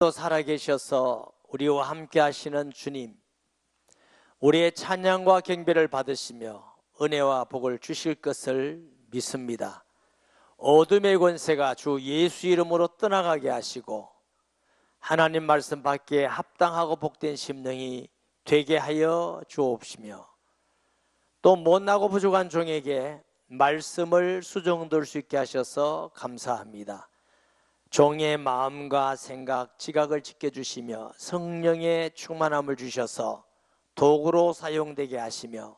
또 살아계셔서 우리와 함께 하시는 주님, 우리의 찬양과 경배를 받으시며 은혜와 복을 주실 것을 믿습니다. 어둠의 권세가 주 예수 이름으로 떠나가게 하시고 하나님 말씀 받기에 합당하고 복된 심령이 되게 하여 주옵시며, 또 못나고 부족한 종에게 말씀을 수정될 수 있게 하셔서 감사합니다. 종의 마음과 생각, 지각을 지켜주시며 성령의 충만함을 주셔서 도구로 사용되게 하시며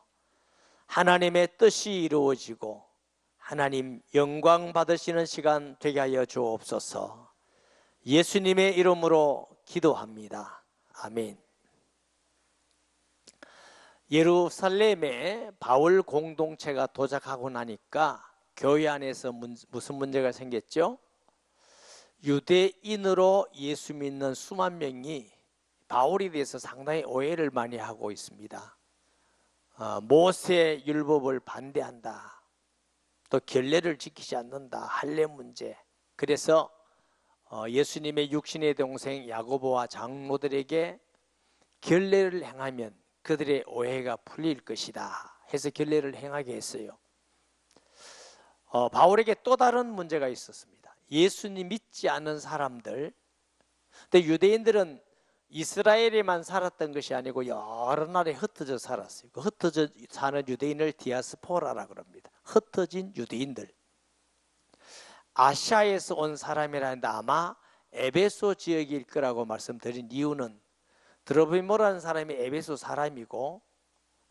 하나님의 뜻이 이루어지고 하나님 영광 받으시는 시간 되게 하여 주옵소서. 예수님의 이름으로 기도합니다. 아멘. 예루살렘에 바울 공동체가 도착하고 나니까 교회 안에서 무슨 문제가 생겼죠? 유대인으로 예수 믿는 수만 명이 바울에 대해서 상당히 오해를 많이 하고 있습니다. 모세 율법을 반대한다, 또 결례를 지키지 않는다, 할례 문제. 그래서 예수님의 육신의 동생 야고보와 장로들에게 결례를 행하면 그들의 오해가 풀릴 것이다 해서 결례를 행하게 했어요. 바울에게 또 다른 문제가 있었습니다. 예수님 믿지 않는 사람들, 근데 유대인들은 이스라엘에만 살았던 것이 아니고 여러 나라에 흩어져 살았어요. 그 흩어져 사는 유대인을 디아스포라라 그럽니다. 흩어진 유대인들. 아시아에서 온 사람이라는데 아마 에베소 지역일 거라고 말씀드린 이유는 드로비모라는 사람이 에베소 사람이고,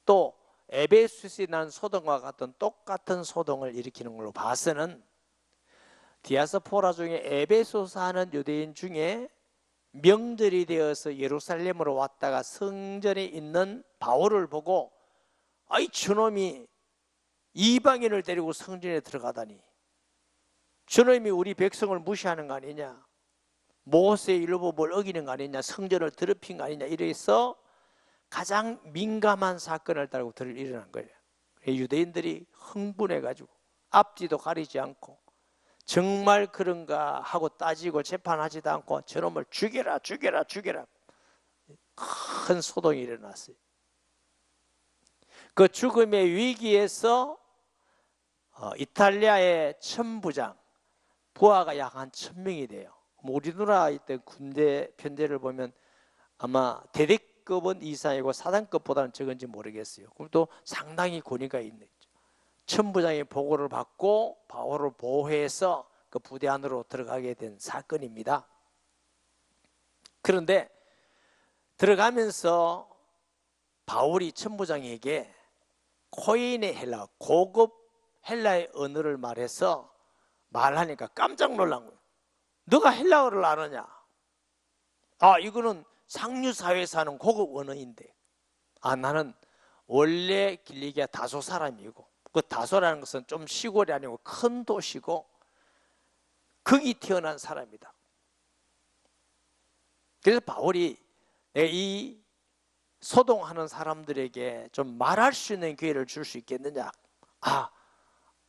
또 에베소에 난 소동과 같은 똑같은 소동을 일으키는 걸로 봐서는 디아스포라 중에 에베소 사는 유대인 중에 명절이 되어서 예루살렘으로 왔다가 성전에 있는 바울을 보고, 아이 저놈이 이방인을 데리고 성전에 들어가다니, 저놈이 우리 백성을 무시하는 거 아니냐, 모세의 율법을 어기는 거 아니냐, 성전을 더럽힌 거 아니냐, 이래서 가장 민감한 사건을 달고 일어난 거예요. 유대인들이 흥분해가지고 앞뒤도 가리지 않고 정말 그런가 하고 따지고 재판하지도 않고 저놈을 죽여라 죽여라 죽여라, 큰 소동이 일어났어요. 그 죽음의 위기에서 이탈리아의 천부장, 부하가 약 한 1000명이 돼요. 우리나라 이때 군대 편제를 보면 아마 대대급은 이상이고 사단급보다는 적은지 모르겠어요. 그럼 또 상당히 권위가 있는, 천부장의 보고를 받고 바울을 보호해서 그 부대 안으로 들어가게 된 사건입니다. 그런데 들어가면서 바울이 천부장에게 코인의 헬라, 고급 헬라의 언어를 말하니까 깜짝 놀란 거예요. 너가 헬라어를 아느냐? 이거는 상류사회에 사는 고급 언어인데, 나는 원래 길리기아 다소 사람이고, 그 다소라는 것은 좀 시골이 아니고 큰 도시고 거기 태어난 사람이다. 그래서 바울이 이 소동하는 사람들에게 좀 말할 수 있는 기회를 줄 수 있겠느냐?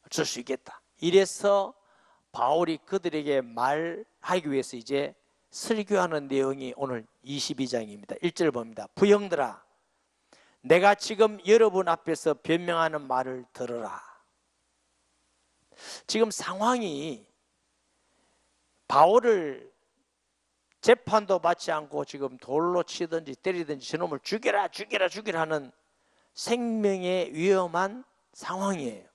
줄 수 있겠다. 이래서 바울이 그들에게 말하기 위해서 이제 설교하는 내용이 오늘 22장입니다. 1절 봅니다. 부형들아, 내가 지금 여러분 앞에서 변명하는 말을 들으라. 지금 상황이 바울을 재판도 받지 않고 지금 돌로 치든지 때리든지 저놈을 죽여라 죽여라 죽여라 하는 생명의 위험한 상황이에요.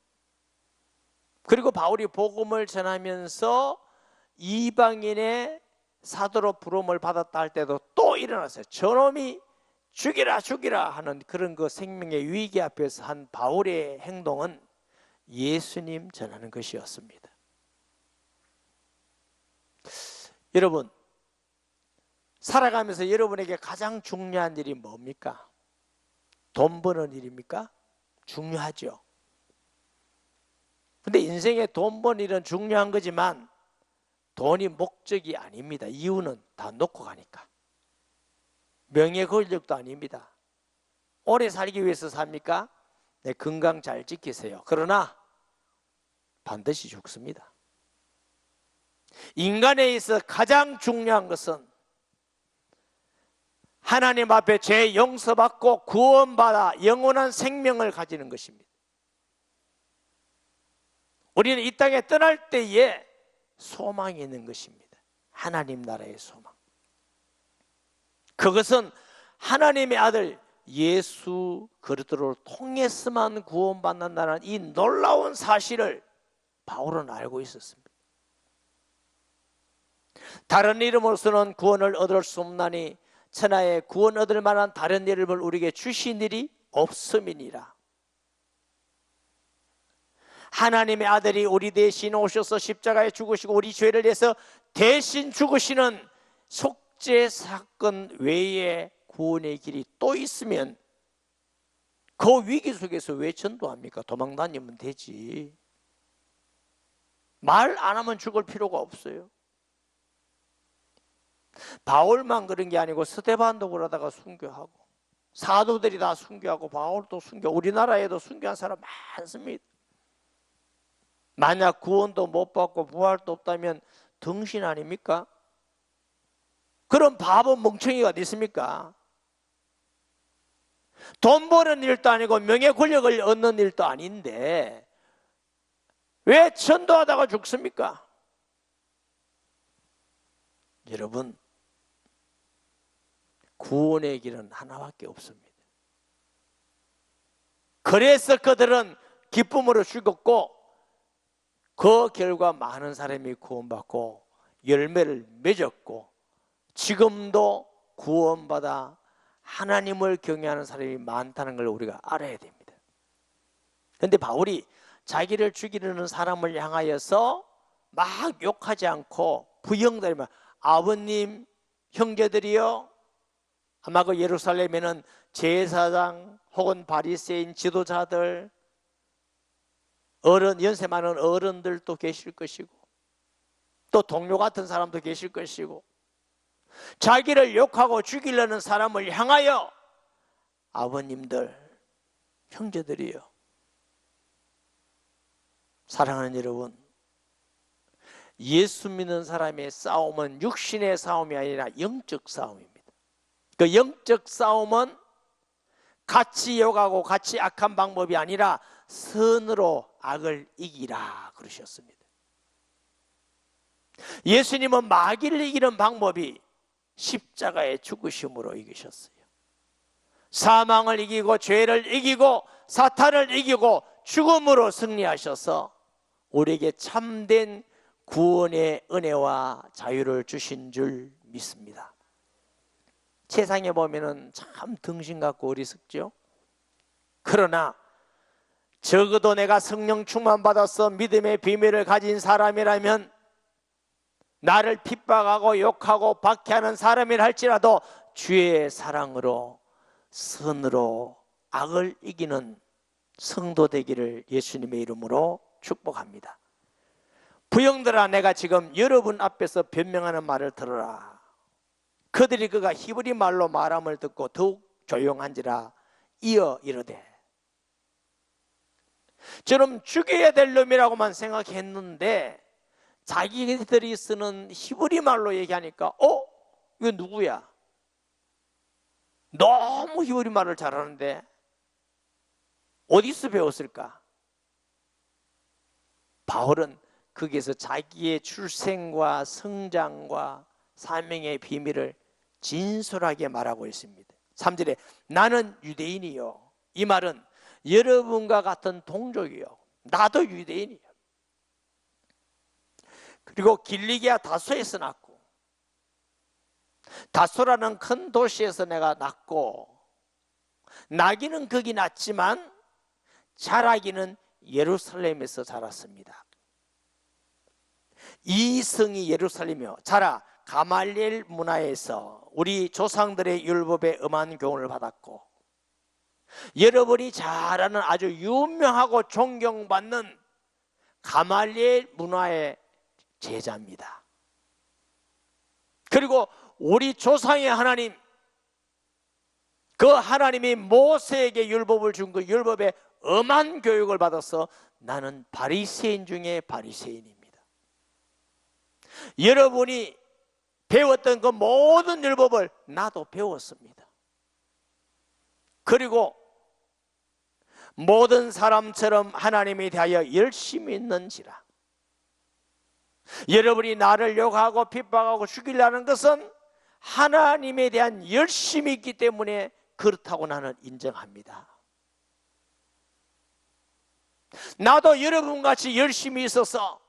그리고 바울이 복음을 전하면서 이방인의 사도로 부름을 받았다 할 때도 또 일어났어요. 저놈이 죽이라 죽이라 하는 그런 그 생명의 위기 앞에서 한 바울의 행동은 예수님 전하는 것이었습니다. 여러분, 살아가면서 여러분에게 가장 중요한 일이 뭡니까? 돈 버는 일입니까? 중요하죠. 근데 인생에 돈 버는 일은 중요한 거지만 돈이 목적이 아닙니다. 이유는 다 놓고 가니까. 명예 권력도 아닙니다. 오래 살기 위해서 삽니까? 네, 건강 잘 지키세요. 그러나 반드시 죽습니다. 인간에 있어 가장 중요한 것은 하나님 앞에 죄 용서받고 구원받아 영원한 생명을 가지는 것입니다. 우리는 이 땅에 떠날 때에 소망이 있는 것입니다. 하나님 나라의 소망. 그것은 하나님의 아들 예수 그리스도를 통해서만 구원받는다는 이 놀라운 사실을 바울은 알고 있었습니다. 다른 이름으로서는 구원을 얻을 수 없나니 천하에 구원 얻을 만한 다른 이름을 우리에게 주신 일이 없음이니라. 하나님의 아들이 우리 대신 오셔서 십자가에 죽으시고 우리 죄를 위해서 대신 죽으시는 속죄 사건 외에 구원의 길이 또 있으면 그 위기 속에서 왜 전도합니까? 도망 다니면 되지. 말 안 하면 죽을 필요가 없어요. 바울만 그런 게 아니고 스데반도 그러다가 순교하고 사도들이 다 순교하고 바울도 순교, 우리나라에도 순교한 사람 많습니다. 만약 구원도 못 받고 부활도 없다면 등신 아닙니까? 그럼 바보 멍청이가 어디 있습니까? 돈 버는 일도 아니고 명예 권력을 얻는 일도 아닌데 왜 전도하다가 죽습니까? 여러분, 구원의 길은 하나밖에 없습니다. 그래서 그들은 기쁨으로 죽었고 그 결과 많은 사람이 구원받고 열매를 맺었고 지금도 구원받아 하나님을 경외하는 사람이 많다는 걸 우리가 알아야 됩니다. 그런데 바울이 자기를 죽이려는 사람을 향하여서 막 욕하지 않고 부형들이면 아버님, 형제들이요, 아마 그 예루살렘에는 제사장 혹은 바리새인 지도자들, 어른, 연세 많은 어른들도 계실 것이고 또 동료 같은 사람도 계실 것이고 자기를 욕하고 죽이려는 사람을 향하여 아버님들, 형제들이요, 사랑하는 여러분, 예수 믿는 사람의 싸움은 육신의 싸움이 아니라 영적 싸움입니다. 그 영적 싸움은 같이 욕하고 같이 악한 방법이 아니라 선으로 악을 이기라 그러셨습니다. 예수님은 마귀를 이기는 방법이 십자가의 죽으심으로 이기셨어요. 사망을 이기고 죄를 이기고 사탄을 이기고 죽음으로 승리하셔서 우리에게 참된 구원의 은혜와 자유를 주신 줄 믿습니다. 세상에 보면은 참 등신 같고 어리석죠. 그러나 적어도 내가 성령 충만 받아서 믿음의 비밀을 가진 사람이라면 나를 핍박하고 욕하고 박해하는 사람이라 할지라도 주의 사랑으로 선으로 악을 이기는 성도 되기를 예수님의 이름으로 축복합니다. 부형들아, 내가 지금 여러분 앞에서 변명하는 말을 들어라. 그들이 그가 히브리 말로 말함을 듣고 더욱 조용한지라 이어 이르되, 저는 죽여야 될 놈이라고만 생각했는데 자기들이 쓰는 히브리 말로 얘기하니까 이거 누구야? 너무 히브리 말을 잘하는데 어디서 배웠을까? 바울은 거기에서 자기의 출생과 성장과 사명의 비밀을 진솔하게 말하고 있습니다. 3절에 나는 유대인이요. 이 말은 여러분과 같은 동족이요. 나도 유대인이요. 그리고 길리기아 다소에서 났고 다소라는 큰 도시에서 내가 났고 나기는 거기 났지만 자라기는 예루살렘에서 자랐습니다. 이 성이 예루살렘이요. 자라 가말리엘 문화에서 우리 조상들의 율법에 엄한 교훈을 받았고 여러분이 잘 아는 아주 유명하고 존경받는 가말리엘 문화의 제자입니다. 그리고 우리 조상의 하나님, 그 하나님이 모세에게 율법을 준 그 율법에 엄한 교육을 받아서 나는 바리새인 중에 바리새인입니다. 여러분이 배웠던 그 모든 율법을 나도 배웠습니다. 그리고 모든 사람처럼 하나님에 대하여 열심히 있는지라. 여러분이 나를 욕하고 핍박하고 죽이려는 것은 하나님에 대한 열심이 있기 때문에 그렇다고 나는 인정합니다. 나도 여러분같이 열심히 있어서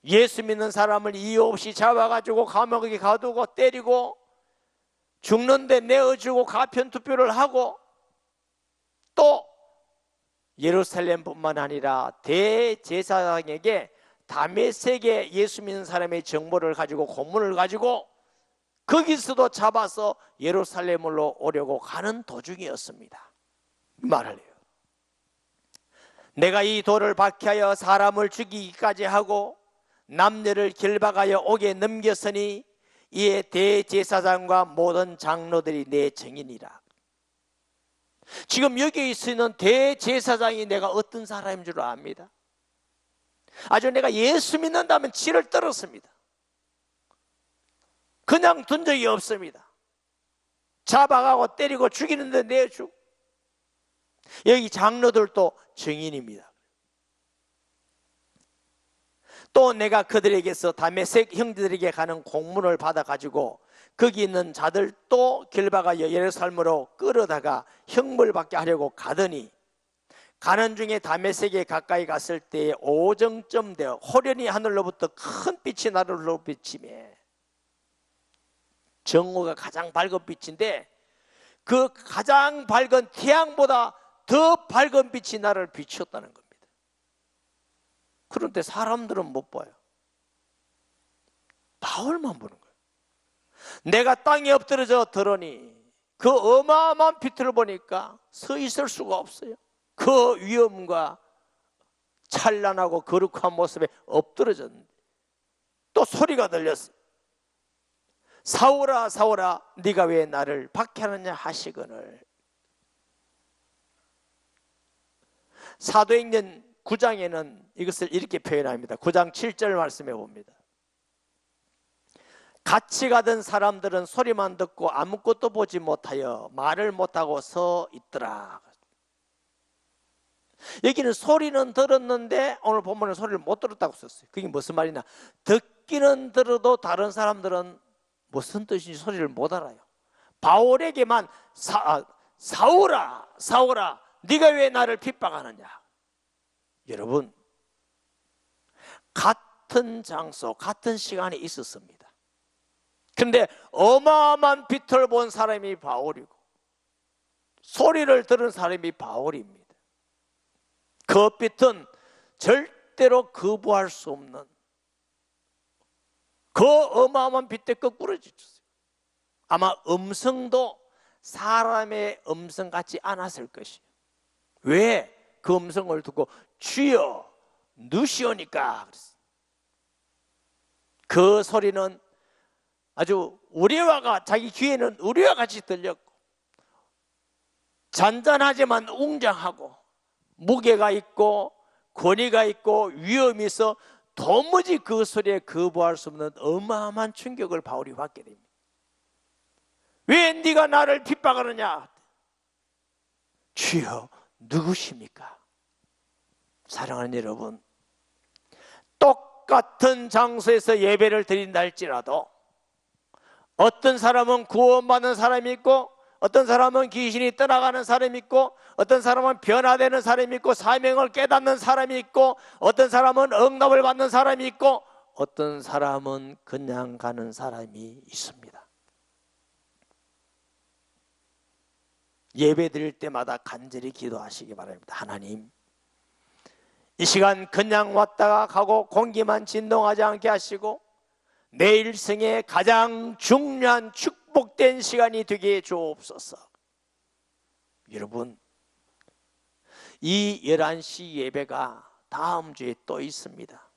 예수 믿는 사람을 이유 없이 잡아가지고 감옥에 가두고 때리고 죽는데 내어주고 가편투표를 하고, 또 예루살렘뿐만 아니라 대제사장에게 다메섹에 예수 믿는 사람의 정보를 가지고 고문을 가지고 거기서도 잡아서 예루살렘으로 오려고 가는 도중이었습니다. 말을 해요. 내가 이 돌을 박해하여 사람을 죽이기까지 하고 남녀를 결박하여 옥에 넘겼으니 이에 대제사장과 모든 장로들이 내 증인이라. 지금 여기 있는 대제사장이 내가 어떤 사람인 줄 압니다. 아주 내가 예수 믿는다면 치를 떨었습니다. 그냥 둔 적이 없습니다. 잡아가고 때리고 죽이는데 내주고. 여기 장로들도 증인입니다. 또 내가 그들에게서 다메섹 형제들에게 가는 공문을 받아가지고 거기 있는 자들도 결박하여 예루살렘으로 끌어다가 형벌받게 하려고 가더니, 가는 중에 다메섹에 가까이 갔을 때에 오정쯤 되어 호련히 하늘로부터 큰 빛이 나를 비치매, 정오가 가장 밝은 빛인데 그 가장 밝은 태양보다 더 밝은 빛이 나를 비추었다는 겁니다. 그런데 사람들은 못 봐요. 바울만 보는 거예요. 내가 땅에 엎드려져 들으니 그 어마어마한 빛을 보니까 서 있을 수가 없어요. 그 위엄과 찬란하고 거룩한 모습에 엎드려졌는데 또 소리가 들렸어요. 사울아 사울아 네가 왜 나를 박해하느냐 하시거늘. 사도행전 9장에는 이것을 이렇게 표현합니다. 9장 7절 말씀해 봅니다. 같이 가던 사람들은 소리만 듣고 아무것도 보지 못하여 말을 못하고 서 있더라. 여기는 소리는 들었는데 오늘 본문은 소리를 못 들었다고 썼어요. 그게 무슨 말이냐, 듣기는 들어도 다른 사람들은 무슨 뜻인지 소리를 못 알아요. 바울에게만 사울아 사울아 네가 왜 나를 핍박하느냐. 여러분, 같은 장소 같은 시간에 있었습니다. 그런데 어마어마한 빛을 본 사람이 바울이고 소리를 들은 사람이 바울입니다. 그 빛은 절대로 거부할 수 없는 그 어마어마한 빛에 거꾸로 지쳤어요. 아마 음성도 사람의 음성 같지 않았을 것이에요. 왜? 그 음성을 듣고 주여 누시오니까. 그 소리는 아주 자기 귀에는 우리와 같이 들렸고 잔잔하지만 웅장하고 무게가 있고 권위가 있고 위험이 있어 도무지 그 소리에 거부할 수 없는 어마어마한 충격을 바울이 받게 됩니다. 왜 네가 나를 핍박하느냐. 주여 누구십니까? 사랑하는 여러분, 똑같은 장소에서 예배를 드린다 할지라도 어떤 사람은 구원받는 사람이 있고 어떤 사람은 귀신이 떠나가는 사람이 있고 어떤 사람은 변화되는 사람이 있고 사명을 깨닫는 사람이 있고 어떤 사람은 응답을 받는 사람이 있고 어떤 사람은 그냥 가는 사람이 있습니다. 예배 드릴 때마다 간절히 기도하시기 바랍니다. 하나님, 이 시간 그냥 왔다가 가고 공기만 진동하지 않게 하시고 내 일생에 가장 중요한 축복된 시간이 되게 주옵소서. 여러분, 이 11시 예배가 다음 주에 또 있습니다.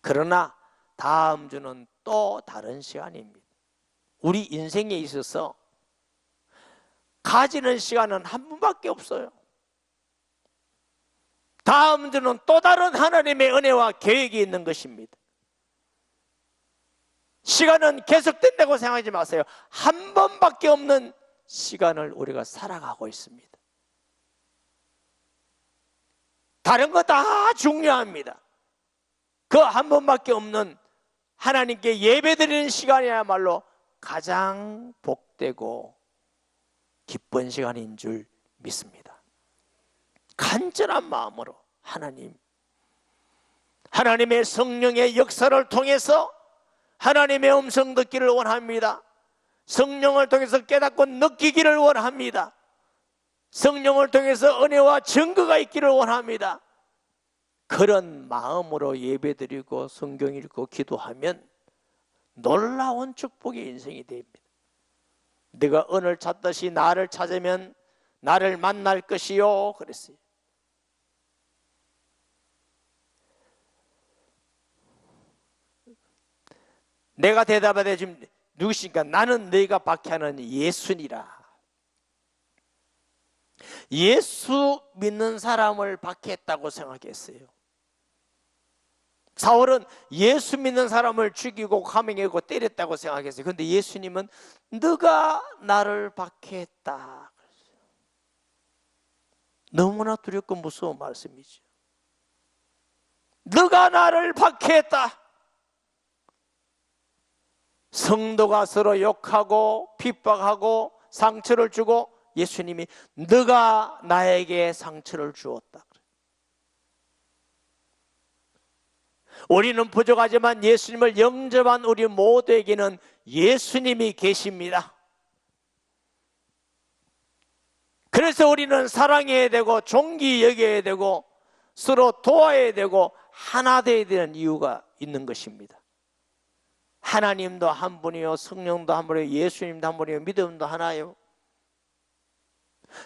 그러나 다음 주는 또 다른 시간입니다. 우리 인생에 있어서 가지는 시간은 한 번밖에 없어요. 다음 주는 또 다른 하나님의 은혜와 계획이 있는 것입니다. 시간은 계속된다고 생각하지 마세요. 한 번밖에 없는 시간을 우리가 살아가고 있습니다. 다른 거 다 중요합니다. 그 한 번밖에 없는 하나님께 예배드리는 시간이야말로 가장 복되고 기쁜 시간인 줄 믿습니다. 간절한 마음으로 하나님의 성령의 역사를 통해서 하나님의 음성 듣기를 원합니다. 성령을 통해서 깨닫고 느끼기를 원합니다. 성령을 통해서 은혜와 증거가 있기를 원합니다. 그런 마음으로 예배드리고 성경 읽고 기도하면 놀라운 축복의 인생이 됩니다. 네가 은을 찾듯이 나를 찾으면 나를 만날 것이요 그랬어요. 내가 대답하되 지금 누구십니까? 나는 너희가 박해하는 예수니라. 예수 믿는 사람을 박해했다고 생각했어요. 사울은 예수 믿는 사람을 죽이고 감행하고 때렸다고 생각했어요. 그런데 예수님은 너가 나를 박해했다. 너무나 두렵고 무서운 말씀이죠. 너가 나를 박해했다. 성도가 서로 욕하고 핍박하고 상처를 주고 예수님이 너가 나에게 상처를 주었다. 우리는 부족하지만 예수님을 영접한 우리 모두에게는 예수님이 계십니다. 그래서 우리는 사랑해야 되고 존귀 여겨야 되고 서로 도와야 되고 하나 되어야 되는 이유가 있는 것입니다. 하나님도 한 분이요, 성령도 한 분이요, 예수님도 한 분이요, 믿음도 하나요.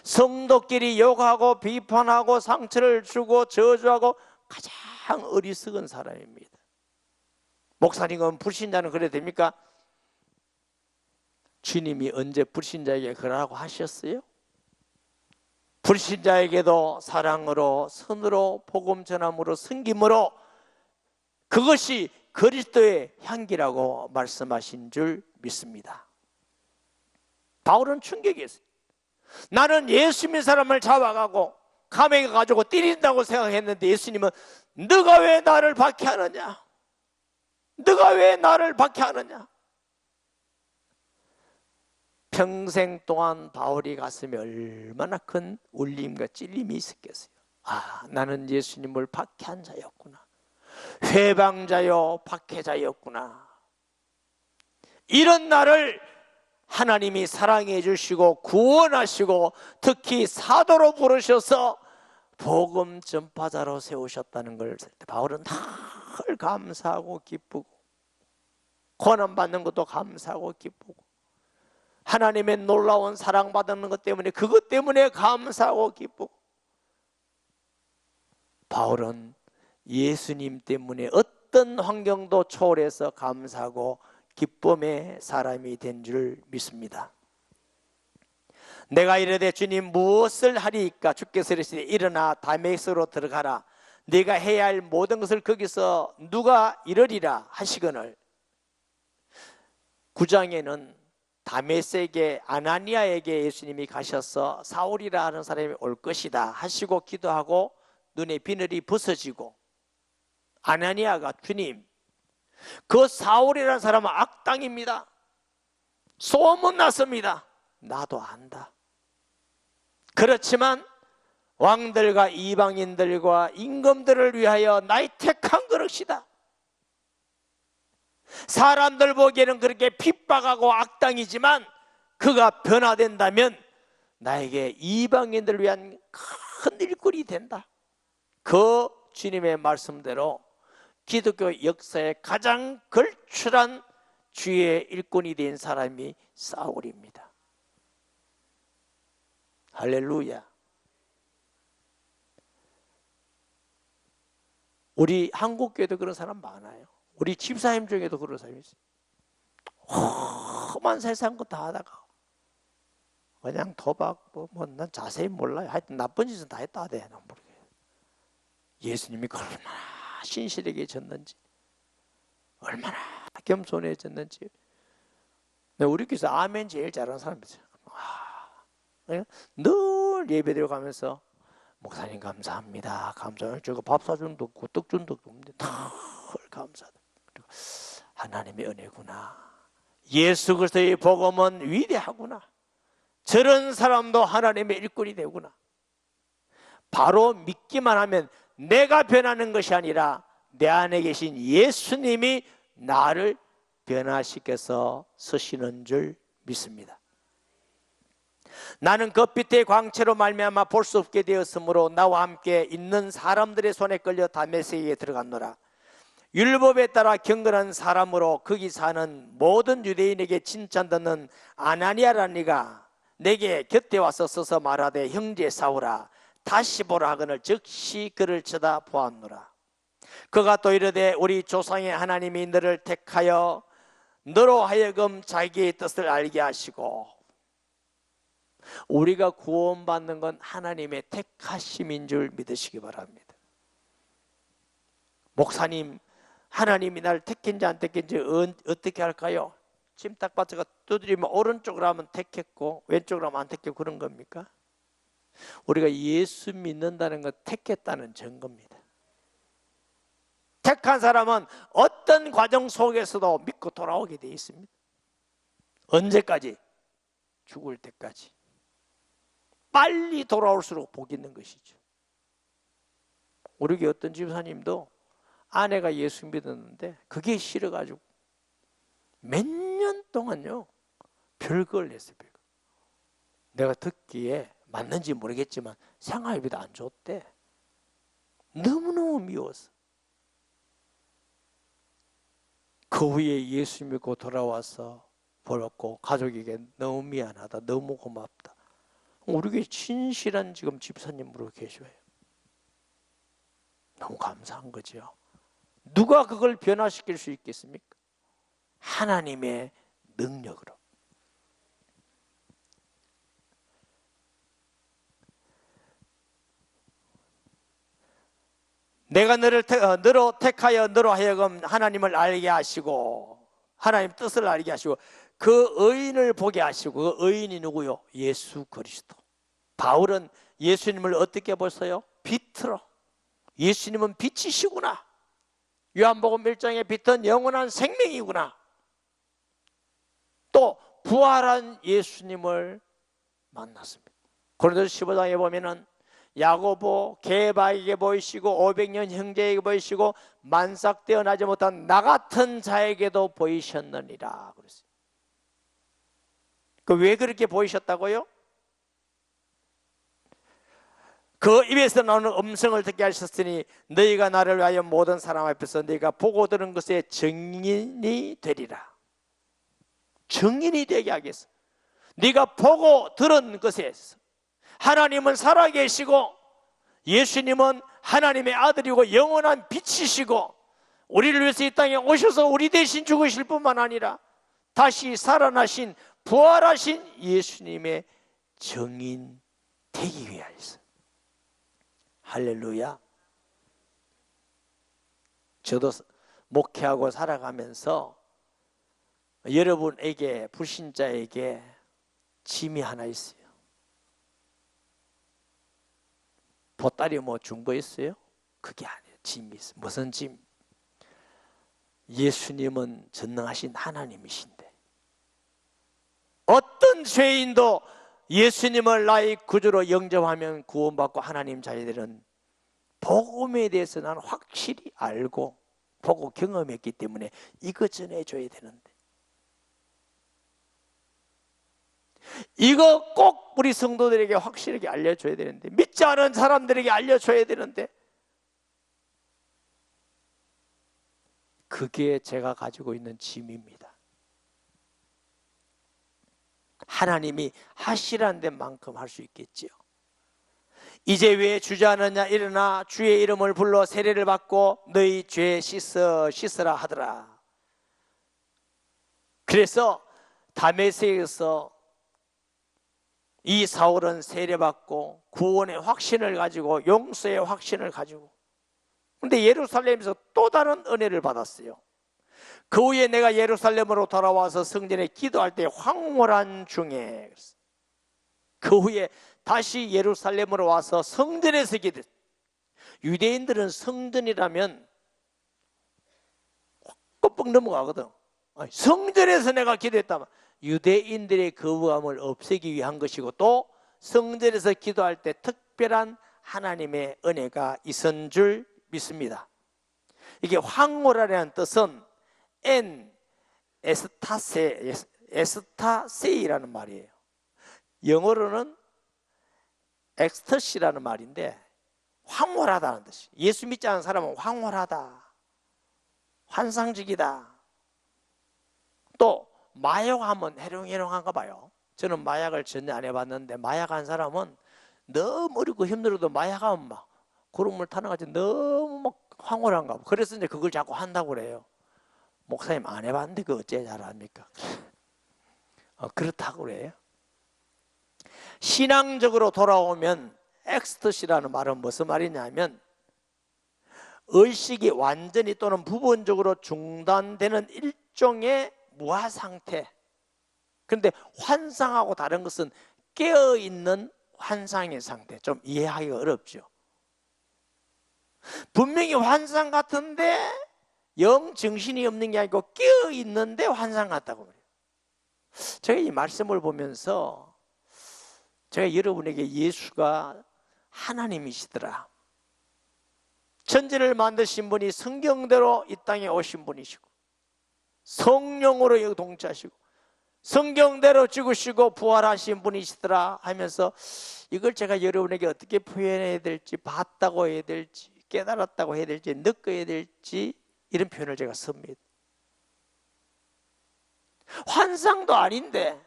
성도끼리 욕하고 비판하고 상처를 주고 저주하고 가장 어리석은 사람입니다. 목사님은 불신자는 그래도 됩니까? 주님이 언제 불신자에게 그러라고 하셨어요? 불신자에게도 사랑으로 선으로 복음 전함으로 섬김으로 그것이 그리스도의 향기라고 말씀하신 줄 믿습니다. 바울은 충격이었어요. 나는 예수 믿는 사람을 잡아가고 감옥에 가지고 때린다고 생각했는데 예수님은 너가 왜 나를 박해하느냐? 너가 왜 나를 박해하느냐? 평생 동안 바울이 가슴에 얼마나 큰 울림과 찔림이 있었겠어요. 아, 나는 예수님을 박해한 자였구나. 회방자요 박해자였구나. 이런 나를 하나님이 사랑해 주시고 구원하시고 특히 사도로 부르셔서 복음 전파자로 세우셨다는 걸 바울은 늘 감사하고 기쁘고 고난받는 것도 감사하고 기쁘고 하나님의 놀라운 사랑받는 것 때문에 그것 때문에 감사하고 기쁘고 바울은 예수님 때문에 어떤 환경도 초월해서 감사하고 기쁨의 사람이 된 줄 믿습니다. 내가 이르되 주님 무엇을 하리이까? 주께서 이르시되 일어나 다메섹으로 들어가라. 네가 해야 할 모든 것을 거기서 누가 이르리라 하시거늘. 9장에는 다메섹의 아나니아에게 예수님이 가셔서 사울이라 하는 사람이 올 것이다 하시고 기도하고 눈에 비늘이 벗어지고 아나니아가 주님 그 사울이라는 사람은 악당입니다. 소문났습니다. 나도 안다. 그렇지만 왕들과 이방인들과 임금들을 위하여 나의 택한 그릇이다. 사람들 보기에는 그렇게 핍박하고 악당이지만 그가 변화된다면 나에게 이방인들을 위한 큰 일꾼이 된다. 그 주님의 말씀대로 기독교 역사에 가장 걸출한 주의 일꾼이 된 사람이 사울입니다. 할렐루야. 우리 한국교회도 그런 사람 많아요. 우리 집사님 중에도 그런 사람이 있어요. 험한 세상 거 다 하다가 그냥 도박 난 자세히 몰라요. 하여튼 나쁜 짓은 다 했다 하대. 예수님이 얼마나 신실하게 졌는지 얼마나 겸손해졌는지. 우리 교회에서 아멘 제일 잘하는 사람이죠. 늘 예배드려 가면서 목사님 감사합니다. 감사해요. 제가 밥 사준 도 없고 떡 준 적도 없는데 늘 감사하다. 그리고 하나님의 은혜구나. 예수 그리스도의 복음은 위대하구나. 저런 사람도 하나님의 일꾼이 되구나. 바로 믿기만 하면 내가 변하는 것이 아니라 내 안에 계신 예수님이 나를 변화시켜서 쓰시는 줄 믿습니다. 나는 그 빛의 광채로 말미암아 볼 수 없게 되었으므로 나와 함께 있는 사람들의 손에 끌려 다메섹에 들어갔노라. 율법에 따라 경건한 사람으로 거기 사는 모든 유대인에게 칭찬 듣는 아나니아라는 이가 내게 곁에 와서 서서 말하되 형제 사울아 다시 보라 하거늘 즉시 그를 쳐다보았노라. 그가 또 이르되 우리 조상의 하나님이 너를 택하여 너로 하여금 자기의 뜻을 알게 하시고, 우리가 구원받는 건 하나님의 택하심인 줄 믿으시기 바랍니다. 목사님, 하나님이 나를 택했는지 안 택했는지 어떻게 할까요? 지금 딱 바짝 두드리면 오른쪽으로 하면 택했고 왼쪽으로 하면 안 택했고 그런 겁니까? 우리가 예수 믿는다는 건 택했다는 증거입니다. 택한 사람은 어떤 과정 속에서도 믿고 돌아오게 되어 있습니다. 언제까지? 죽을 때까지. 빨리 돌아올수록 복이 있는 것이죠. 우리 교회 어떤 집사님도 아내가 예수 믿었는데 그게 싫어가지고 몇 년 동안요 별걸 했어요. 별걸. 내가 듣기에 맞는지 모르겠지만 생활비도 안 줬대. 너무너무 미웠어. 그 후에 예수 믿고 돌아와서 벌었고 가족에게 너무 미안하다, 너무 고맙다. 우리 교회 진실한 지금 집사님으로 계셔요. 너무 감사한 거죠. 누가 그걸 변화시킬 수 있겠습니까? 하나님의 능력으로. 내가 너로 택하여 너로 하여금 하나님을 알게 하시고 하나님 뜻을 알게 하시고 그 의인을 보게 하시고, 그 의인이 누구요? 예수 그리스도. 바울은 예수님을 어떻게 봤어요? 빛으로. 예수님은 빛이시구나. 요한복음 1장의 빛은 영원한 생명이구나. 또 부활한 예수님을 만났습니다. 고린도서 15장에 보면은 야고보 게바에게 보이시고 500년 형제에게 보이시고 만삭되어 나지 못한 나 같은 자에게도 보이셨느니라 그랬어요. 왜 그렇게 보이셨다고요? 그 입에서 나오는 음성을 듣게 하셨으니 너희가 나를 위하여 모든 사람 앞에서 너희가 보고 들은 것에 증인이 되리라. 증인이 되게 하겠어. 네가 보고 들은 것에서 하나님은 살아계시고 예수님은 하나님의 아들이고 영원한 빛이시고 우리를 위해서 이 땅에 오셔서 우리 대신 죽으실 뿐만 아니라 다시 살아나신 부활하신 예수님의 증인 되기 위하여서. 할렐루야. 저도 목회하고 살아가면서 여러분에게, 불신자에게 짐이 하나 있어요. 보따리 뭐 준 거 있어요? 그게 아니에요. 짐이 있어요. 무슨 짐? 예수님은 전능하신 하나님이신데 어떤 죄인도 예수님을 나의 구주로 영접하면 구원받고 하나님 자녀 되는 복음에 대해서 나는 확실히 알고 보고 경험했기 때문에 이거 전해줘야 되는데, 이거 꼭 우리 성도들에게 확실하게 알려줘야 되는데, 믿지 않은 사람들에게 알려줘야 되는데, 그게 제가 가지고 있는 짐입니다. 하나님이 하시라는 데만큼 할 수 있겠지요. 이제 왜 주저하느냐? 일어나 주의 이름을 불러 세례를 받고 너희 죄 씻으라 하더라. 그래서 다메섹에서 이 사울은 세례받고 구원의 확신을 가지고 용서의 확신을 가지고, 근데 예루살렘에서 또 다른 은혜를 받았어요. 그 후에 내가 예루살렘으로 돌아와서 성전에 기도할 때 황홀한 중에, 그 후에 다시 예루살렘으로 와서 성전에서 기도했어요. 유대인들은 성전이라면 껍벅 넘어가거든. 성전에서 내가 기도했다면 유대인들의 거부감을 없애기 위한 것이고, 또 성전에서 기도할 때 특별한 하나님의 은혜가 있은 줄 믿습니다. 이게 황홀하라는 뜻은 에스타세이라는 말이에요. 영어로는 엑스터시라는 말인데 황홀하다는 뜻이. 예수 믿지 않은 사람은 황홀하다, 환상적이다. 또 마약하면 해롱해롱한가 봐요. 저는 마약을 전혀 안 해봤는데 마약한 사람은 너무 어렵고 힘들어도 마약하면 막 구름을 타는 것 같이 너무 막 황홀한가 봐. 그래서 이제 그걸 자꾸 한다고 그래요. 목사님 안 해봤는데 그거 어째 잘합니까? 그렇다고 그래요. 신앙적으로 돌아오면 엑스터시라는 말은 무슨 말이냐면 의식이 완전히 또는 부분적으로 중단되는 일종의 무아 상태. 그런데 환상하고 다른 것은 깨어있는 환상의 상태. 좀 이해하기가 어렵죠. 분명히 환상 같은데 영 정신이 없는 게 아니고 깨어있는데 환상 같다고 그래요. 제가 이 말씀을 보면서 제가 여러분에게 예수가 하나님이시더라, 천지를 만드신 분이 성경대로 이 땅에 오신 분이시고 성령으로 동치하시고 성경대로 죽으시고 부활하신 분이시더라 하면서, 이걸 제가 여러분에게 어떻게 표현해야 될지, 봤다고 해야 될지, 깨달았다고 해야 될지, 느껴야 될지, 이런 표현을 제가 씁니다. 환상도 아닌데,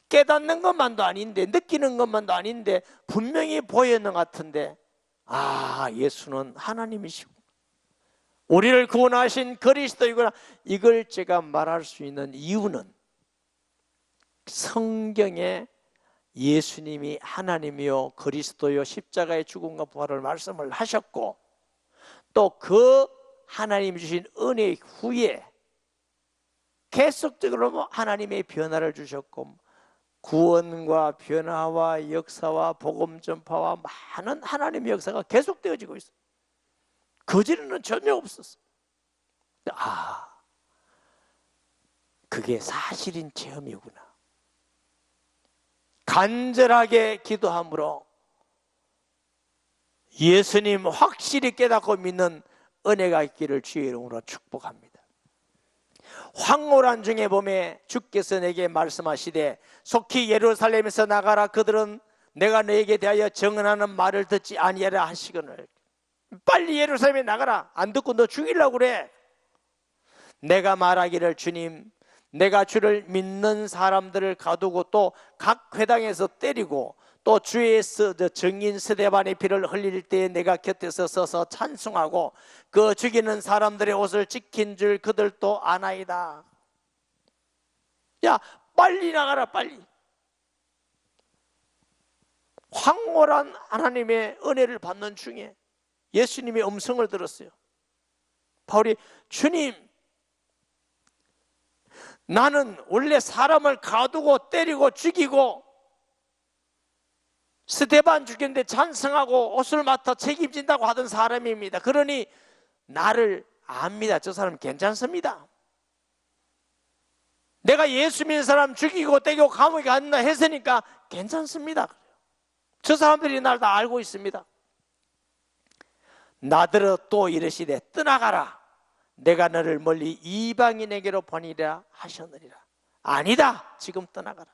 깨닫는 것만도 아닌데, 느끼는 것만도 아닌데 분명히 보였는 것 같은데, 예수는 하나님이시고 우리를 구원하신 그리스도이구나, 이걸 제가 말할 수 있는 이유는 성경에 예수님이 하나님이요 그리스도요 십자가의 죽음과 부활을 말씀을 하셨고, 또 그 하나님이 주신 은혜 후에 계속적으로 하나님의 변화를 주셨고, 구원과 변화와 역사와 복음 전파와 많은 하나님의 역사가 계속되어지고 있어요. 그전에는 전혀 없었어요. 그게 사실인 체험이구나. 간절하게 기도함으로 예수님 확실히 깨닫고 믿는 은혜가 있기를 주의 이름으로 축복합니다. 황홀한 중에 보매 주께서 내게 말씀하시되 속히 예루살렘에서 나가라. 그들은 내가 너에게 대하여 증언하는 말을 듣지 아니하라 하시거늘. 빨리 예루살렘에 나가라. 안 듣고 너 죽이려고 그래. 내가 말하기를 주님, 내가 주를 믿는 사람들을 가두고 또 각 회당에서 때리고 또 주의 증인 스데반의 피를 흘릴 때에 내가 곁에서 서서 찬송하고 그 죽이는 사람들의 옷을 지킨 줄 그들도 아나이다. 야, 빨리 나가라, 빨리. 황홀한 하나님의 은혜를 받는 중에 예수님의 음성을 들었어요. 바울이, 주님, 나는 원래 사람을 가두고 때리고 죽이고 스데반 죽였는데 찬성하고 옷을 맡아 책임진다고 하던 사람입니다. 그러니 나를 압니다. 저 사람 괜찮습니다. 내가 예수 믿는 사람 죽이고 때리고 감옥에 간다 했으니까 괜찮습니다. 저 사람들이 날 다 알고 있습니다. 나더러 또 이르시되 떠나가라. 내가 너를 멀리 이방인에게로 보내리라 하셨느니라. 아니다, 지금 떠나가라.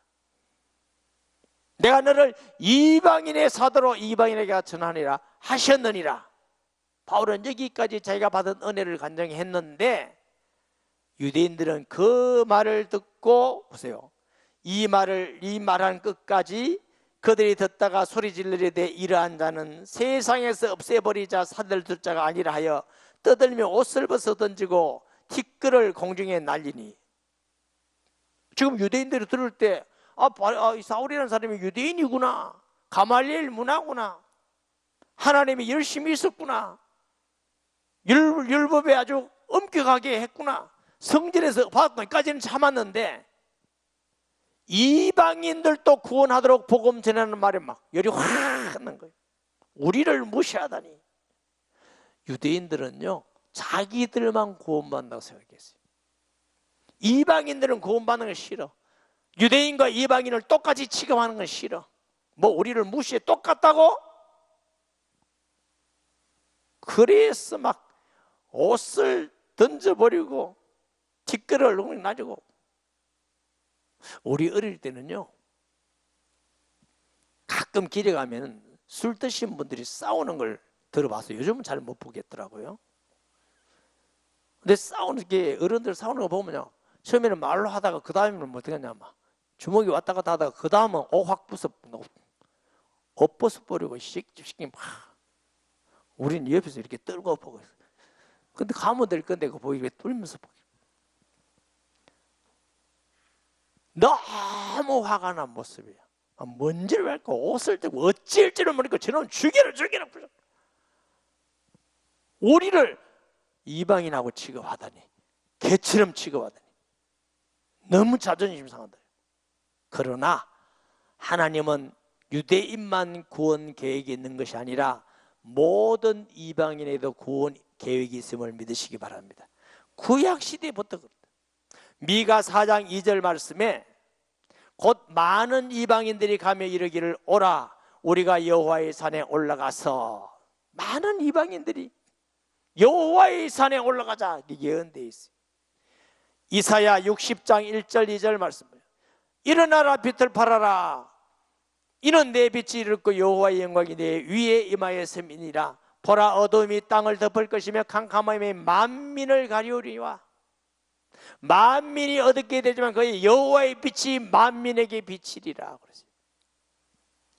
내가 너를 이방인의 사도로 이방인에게 전하니라 하셨느니라. 바울은 여기까지 자기가 받은 은혜를 간증히 했는데, 유대인들은 그 말을 듣고 보세요. 이 말한 끝까지 그들이 듣다가 소리 지르되 이러한 자는 세상에서 없애버리자 사들둘 자가 아니라 하여 떠들며 옷을 벗어 던지고 티끌을 공중에 날리니. 지금 유대인들이 들을 때 사울이라는 사람이 유대인이구나, 가말리엘 문화구나, 하나님이 열심히 있었구나, 율법에 아주 엄격하게 했구나, 성전에서 받기까지는 참았는데 이방인들도 구원하도록 복음 전하는 말에 막 열이 확 하는 거예요. 우리를 무시하다니. 유대인들은요, 자기들만 구원받는다고 생각했어요. 이방인들은 구원받는 건 싫어. 유대인과 이방인을 똑같이 취급하는 건 싫어. 뭐 우리를 무시해, 똑같다고? 그래서 막 옷을 던져버리고 뒷걸을 놔주고. 우리 어릴 때는요, 가끔 길에 가면 술 드신 분들이 싸우는 걸 들어봐서 요즘은 잘 못 보겠더라고요. 근데 싸우는 게, 어른들 싸우는 거 보면요, 처음에는 말로 하다가 그 다음에는 뭐 어떻게 하냐면 주먹이 왔다 갔다 하다가 그 다음은 확 엎어서버리고 시키면 막 우리는 옆에서 이렇게 떨고 보고 있어요. 근데 가면 될 건데 그거 보기 왜 떨면서 보기. 너무 화가 난 모습이야. 뭔지를 알고 옷을 들고 어찌할지를 모르니까 저놈 죽여라. 우리를 이방인하고 취급하다니, 개처럼 취급하다니 너무 자존심 상한다. 그러나 하나님은 유대인만 구원 계획이 있는 것이 아니라 모든 이방인에도 구원 계획이 있음을 믿으시기 바랍니다. 구약 시대부터 그렇다. 미가 4장 2절 말씀에 곧 많은 이방인들이 가며 이르기를 오라 우리가 여호와의 산에 올라가서, 많은 이방인들이 여호와의 산에 올라가자 예언되어 있어요. 이사야 60장 1절 2절 말씀이에요. 일어나라 빛을 발하라 이는 내 빛이 이르고 여호와의 영광이 내 위에 임하였음이니라. 보라 어둠이 땅을 덮을 것이며 캄캄함이 만민을 가리우리와. 만민이 어둡게 되지만 그의 여호와의 빛이 만민에게 비치리라.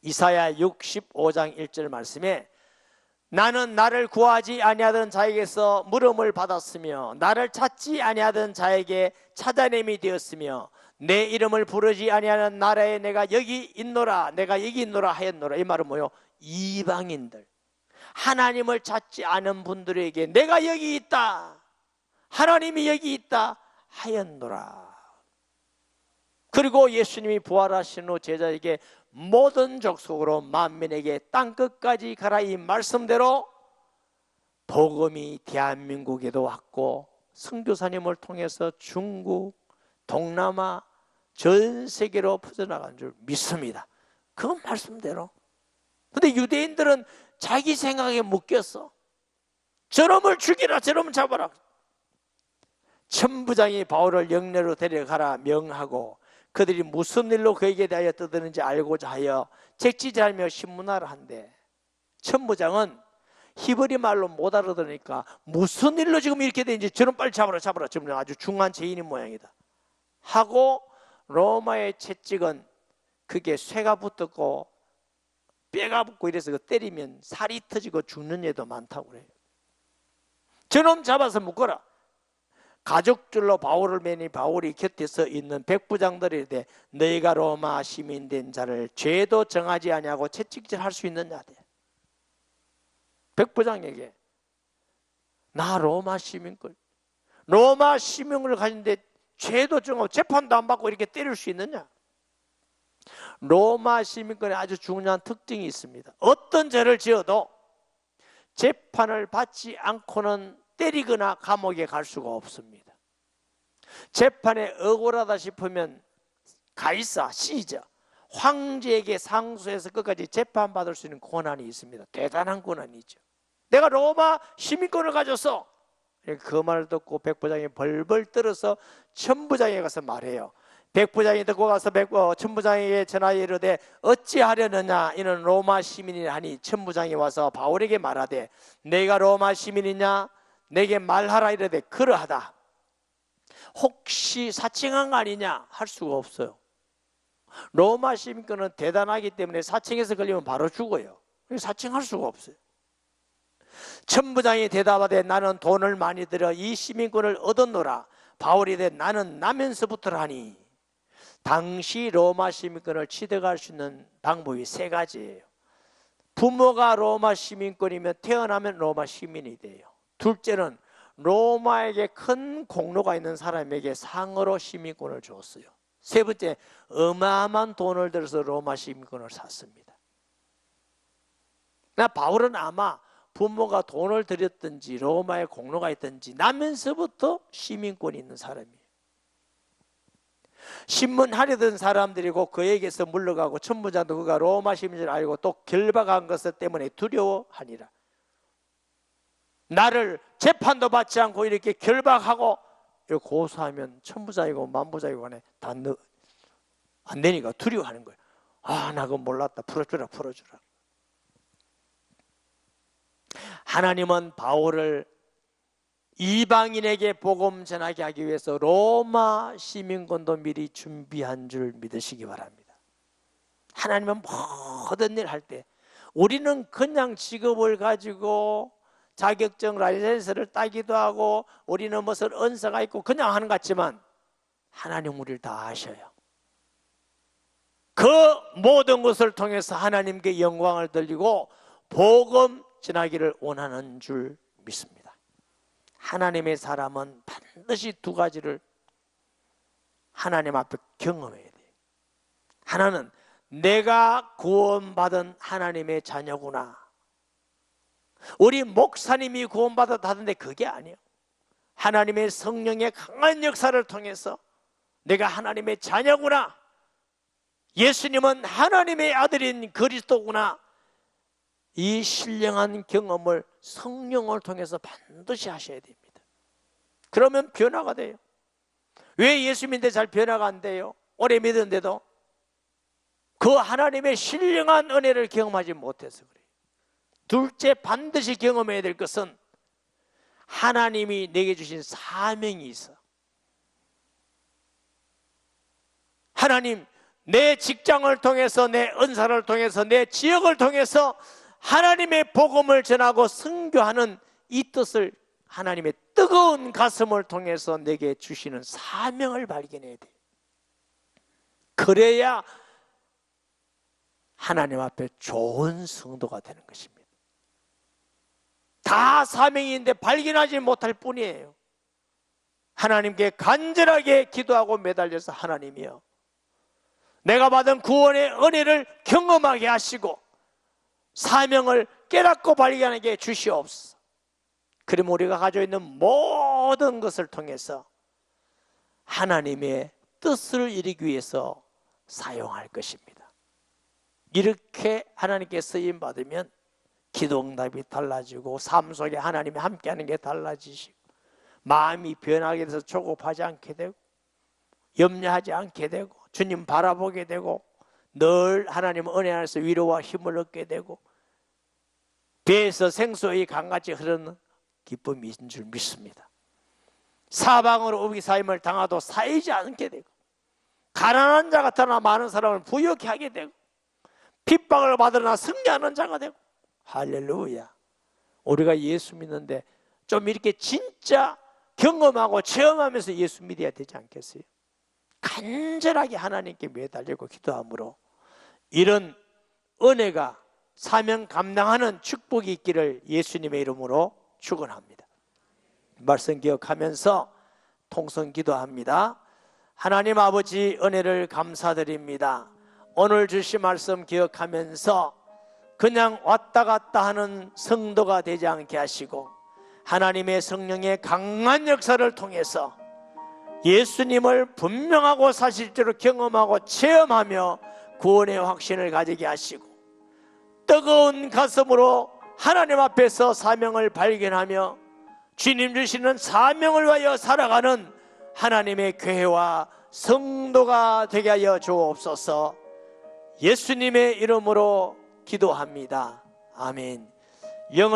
이사야 65장 1절 말씀에 나는 나를 구하지 아니하던 자에게서 물음을 받았으며 나를 찾지 아니하던 자에게 찾아냄이 되었으며 내 이름을 부르지 아니하는 나라에 내가 여기 있노라 하였노라. 이 말은 뭐요? 이방인들, 하나님을 찾지 않은 분들에게 내가 여기 있다, 하나님이 여기 있다 하였노라. 그리고 예수님이 부활하신 후 제자에게 모든 족속으로 만민에게 땅끝까지 가라 이 말씀대로 복음이 대한민국에도 왔고 선교사님을 통해서 중국, 동남아, 전 세계로 퍼져나간 줄 믿습니다. 그 말씀대로. 근데 유대인들은 자기 생각에 묶였어. 저놈을 죽이라, 저놈을 잡아라. 천부장이 바울을 영내로 데려가라 명하고 그들이 무슨 일로 그에게 대하여 떠드는지 알고자 하여 책지자하며 신문하라 한대. 천부장은 히브리 말로 못 알아들으니까 무슨 일로 지금 이렇게 되는지 저놈 빨리 잡아라. 저놈 아주 중한 죄인인 모양이다 하고 로마의 채찍은 그게 쇠가 붙었고 뼈가 붙고 이래서 때리면 살이 터지고 죽는 애도 많다고 그래요. 저놈 잡아서 묶어라. 가죽줄로 바울을 매니 바울이 곁에서 있는 백부장들이 이르되 너희가 로마 시민 된 자를 죄도 정하지 아니하고 채찍질 할 수 있느냐. 백부장에게 나 로마 시민걸, 로마 시민을 가진데 죄도 정하고 재판도 안 받고 이렇게 때릴 수 있느냐. 로마 시민권에 아주 중요한 특징이 있습니다. 어떤 죄를 지어도 재판을 받지 않고는 때리거나 감옥에 갈 수가 없습니다. 재판에 억울하다 싶으면 가이사, 시저, 황제에게 상소해서 끝까지 재판받을 수 있는 권한이 있습니다. 대단한 권한이죠. 내가 로마 시민권을 가졌어. 그 말을 듣고 백부장이 벌벌 떨어서 천부장에 가서 말해요. 백부장이 듣고 가서 천부장에게 전하여 이르되 어찌하려느냐 이는 로마 시민이라 하니 천부장이 와서 바울에게 말하되 내가 로마 시민이냐 내게 말하라 이르되 그러하다. 혹시 사칭한 거 아니냐 할 수가 없어요. 로마 시민권은 대단하기 때문에 사칭해서 걸리면 바로 죽어요. 사칭할 수가 없어요. 천부장이 대답하되 나는 돈을 많이 들여 이 시민권을 얻었노라. 바울이 되 나는 나면서부터 하니. 당시 로마 시민권을 취득할 수 있는 방법이 세 가지예요. 부모가 로마 시민권이면 태어나면 로마 시민이 돼요. 둘째는 로마에게 큰 공로가 있는 사람에게 상으로 시민권을 주었어요. 세 번째, 어마어마한 돈을 들여서 로마 시민권을 샀습니다. 바울은 아마 부모가 돈을 들였든지 로마에 공로가 있든지 나면서부터 시민권이 있는 사람이에요. 신문하려던 사람들이고 그에게서 물러가고 천부장도 그가 로마 시민을 알고 또 결박한 것 때문에 두려워하니라. 나를 재판도 받지 않고 이렇게 결박하고 이렇게 고소하면 천부장이고 만부장이고 간에 다 안 되니까 두려워하는 거예요. 아, 나 그거 몰랐다. 풀어주라. 하나님은 바울을 이방인에게 복음 전하게 하기 위해서 로마 시민권도 미리 준비한 줄 믿으시기 바랍니다. 하나님은 모든 일 할 때 우리는 그냥 직업을 가지고 자격증 라이센스를 따기도 하고 우리는 무슨 은사가 있고 그냥 하는 것 같지만 하나님 우리를 다 아셔요. 그 모든 것을 통해서 하나님께 영광을 돌리고 복음 전하기를 원하는 줄 믿습니다. 하나님의 사람은 반드시 두 가지를 하나님 앞에 경험해야 돼요. 하나는 내가 구원받은 하나님의 자녀구나. 우리 목사님이 구원받았다던데 그게 아니에요. 하나님의 성령의 강한 역사를 통해서 내가 하나님의 자녀구나. 예수님은 하나님의 아들인 그리스도구나. 이 신령한 경험을 성령을 통해서 반드시 하셔야 됩니다. 그러면 변화가 돼요. 왜 예수 믿는데 잘 변화가 안 돼요? 오래 믿었는데도 그 하나님의 신령한 은혜를 경험하지 못해서 그래요. 둘째, 반드시 경험해야 될 것은 하나님이 내게 주신 사명이 있어. 하나님, 내 직장을 통해서, 내 은사를 통해서, 내 지역을 통해서 하나님의 복음을 전하고 선교하는 이 뜻을 하나님의 뜨거운 가슴을 통해서 내게 주시는 사명을 발견해야 돼요. 그래야 하나님 앞에 좋은 성도가 되는 것입니다. 다 사명이 있는데 발견하지 못할 뿐이에요. 하나님께 간절하게 기도하고 매달려서 하나님이여, 내가 받은 구원의 은혜를 경험하게 하시고 사명을 깨닫고 발견하게 주시옵소서. 그럼 우리가 가지고 있는 모든 것을 통해서 하나님의 뜻을 이루기 위해서 사용할 것입니다. 이렇게 하나님께 쓰임 받으면 기도응답이 달라지고 삶 속에 하나님이 함께하는 게 달라지시고 마음이 변하게 돼서 조급하지 않게 되고 염려하지 않게 되고 주님 바라보게 되고 늘 하나님 은혜 안에서 위로와 힘을 얻게 되고 배에서 생수의 강같이 흐르는 기쁨이 있는 줄 믿습니다. 사방으로 우기사임을 당하도 사이지 않게 되고 가난한 자 같으나 많은 사람을 부유케 하게 되고 핍박을 받으나 승리하는 자가 되고 할렐루야. 우리가 예수 믿는데 좀 이렇게 진짜 경험하고 체험하면서 예수 믿어야 되지 않겠어요? 간절하게 하나님께 매달리고 기도함으로 이런 은혜가 사명 감당하는 축복이 있기를 예수님의 이름으로 축원합니다. 말씀 기억하면서 통성 기도합니다. 하나님 아버지, 은혜를 감사드립니다. 오늘 주신 말씀 기억하면서 그냥 왔다 갔다 하는 성도가 되지 않게 하시고 하나님의 성령의 강한 역사를 통해서 예수님을 분명하고 사실적으로 경험하고 체험하며 구원의 확신을 가지게 하시고 뜨거운 가슴으로 하나님 앞에서 사명을 발견하며 주님 주시는 사명을 위하여 살아가는 하나님의 교회와 성도가 되게 하여 주옵소서. 예수님의 이름으로 기도합니다. 아멘. 영을